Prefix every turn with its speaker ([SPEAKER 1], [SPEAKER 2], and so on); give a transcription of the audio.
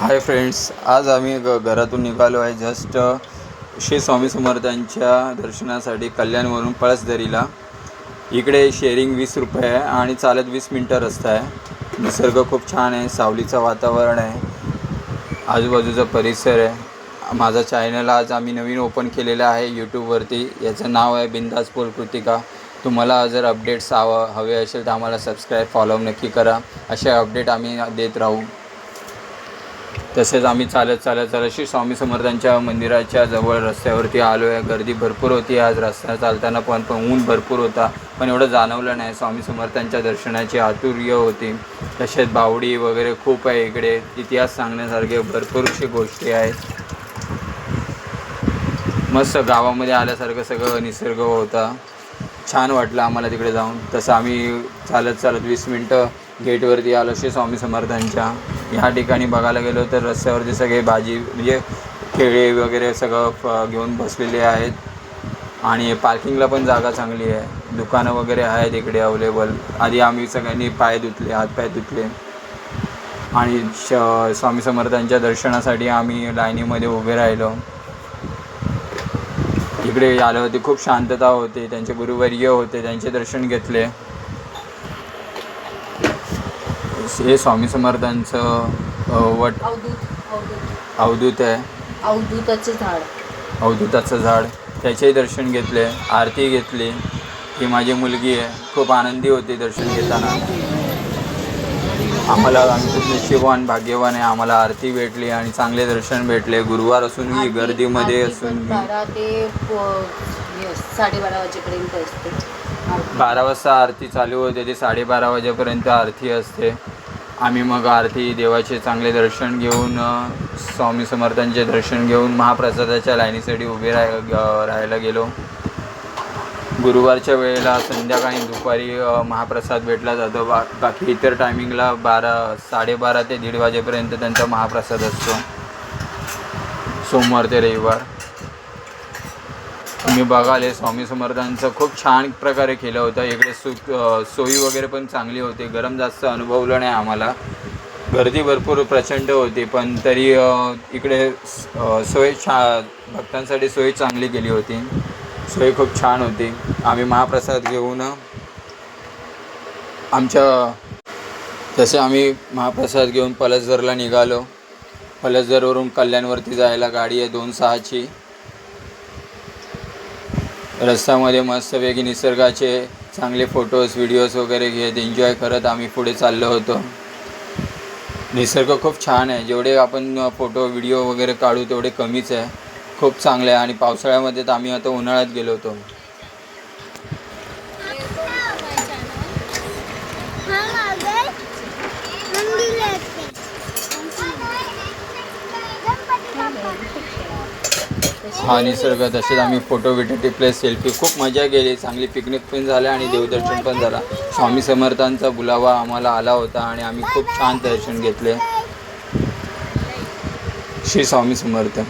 [SPEAKER 1] Hi friends, आज आम्ही घरातून निघालो आहे जस्ट श्री स्वामी समर्थांच्या दर्शनासाठी कल्याणवरून पळसदरीला। इकडे शेअरिंग 20 रुपये आहे आणि चालत 20 मिनटं रस्ता आहे। निसर्ग खूप छान आहे, सावलीचं वातावरण आहे, आजूबाजूचा परिसर आहे। माझा चॅनल आज आम्ही नवीन ओपन केलेला आहे यूट्यूबवरती, याचं नाव आहे बिंदास पोल कृतिका। तुम्हाला जर अपडेट्स हवे असेल तर आम्हाला सबस्क्राईब फॉलो नक्की करा, असे अपडेट आम्ही देत राहू। तसेच आम्ही चालत श्री स्वामी समर्थांच्या मंदिराच्या जवळ रस्त्यावरती आलो आहे। गर्दी भरपूर होती आज रस्ता चालताना, पण ऊन भरपूर होता, पण एवढं जाणवलं नाही। स्वामी समर्थांच्या दर्शनाची आतुर्य होती। तसेच बावडी वगैरे खूप आहे इकडे, इतिहास सांगण्यासारखे भरपूरशी गोष्टी आहेत। मस्त गावामध्ये आल्यासारखं सगळं निसर्ग होता, छान वाटलं आम्हाला तिकडे जाऊन। तसं आम्ही चालत 20 मिनटं गेटवरती आलो श्री स्वामी समर्थांच्या। ह्या ठिकाणी बघायला गेलो तर रस्त्यावरती सगळे भाजी म्हणजे केळे वगैरे सगळं घेऊन बसलेले आहेत आणि पार्किंगला पण जागा चांगली आहे, दुकानं वगैरे आहेत इकडे अवेलेबल। आधी आम्ही सगळ्यांनी हातपाय धुतले आणि स्वामी समर्थांच्या दर्शनासाठी आम्ही लाईनीमध्ये उभे राहिलो। इकडे आले होते, खूप शांतता होती, त्यांचे गुरुवर्य होते, त्यांचे दर्शन घेतले। हे स्वामी समर्थांचं अवधूत आहे, अवधूताचं झाड, त्याचेही दर्शन घेतले, आरती घेतली। ही माझी मुलगी आहे, खूप आनंदी होती दर्शन घेताना। आम्ही खूप नशीबवान भाग्यवान आहे, आम्हाला आरती भेटली आणि चांगले दर्शन भेटले। गुरुवार असूनही गर्दीमध्ये असून
[SPEAKER 2] 12 ते 12:30 वाजेपर्यंत असते।
[SPEAKER 1] 12 वाजता आरती चालू होते, ते 12:30 वाजेपर्यंत आरती असते। आम्ही मग आरती देवाचे चांगले दर्शन घेऊन स्वामी समर्थांचे दर्शन घेऊन महाप्रसादाच्या लाईनीसाठी उभे राहायला गेलो। गुरुवारच्या वेळेला संध्याकाळी दुपारी महाप्रसाद भेटला जातो, बाकी इतर टायमिंगला 12:30 ते 1:30 वाजेपर्यंत त्यांचा महाप्रसाद असतो, सोमवार ते रविवार। मी बघाले स्वामी समर्थांचं खूप छान प्रकारे केलं होतं। इकडे सोयी वगैरे पण चांगली होती, गरम जास्त अनुभवलं नाही आम्हाला। गर्दी भरपूर प्रचंड होती, पण तरी इकडे भक्तांसाठी सोय चांगली केली होती, सोय खूप छान होती। आम्ही महाप्रसाद घेऊन आम्ही महाप्रसाद घेऊन पळसदरला निघालो। पळसदरवरून कल्याणवरती जायला गाडी आहे 2:06ची। रस्त्यामध्ये मस्तपैकी निसर्गाचे चांगले फोटोज व्हिडिओज वगैरे घेत एन्जॉय करत आम्ही पुढे चाललो होतो। निसर्ग खूप छान आहे, जेवढे आपण फोटो व्हिडिओ वगैरे काढू तेवढे कमीच आहे, खूप चांगले आहे। आणि पावसाळ्यामध्ये तर आम्ही आता उन्हाळ्यात गेलो होतो। हा निसर्ग, तसेच आम्ही फोटो व्हिडिओ टिपले, सेल्फी, खूप मजा केली, चांगली पिकनिक पण झाला आणि देवदर्शन पण झाला। स्वामी समर्थांचा बुलावा आम्हाला आला होता आणि आम्ही खूप छान दर्शन घेतले। श्री स्वामी समर्थ।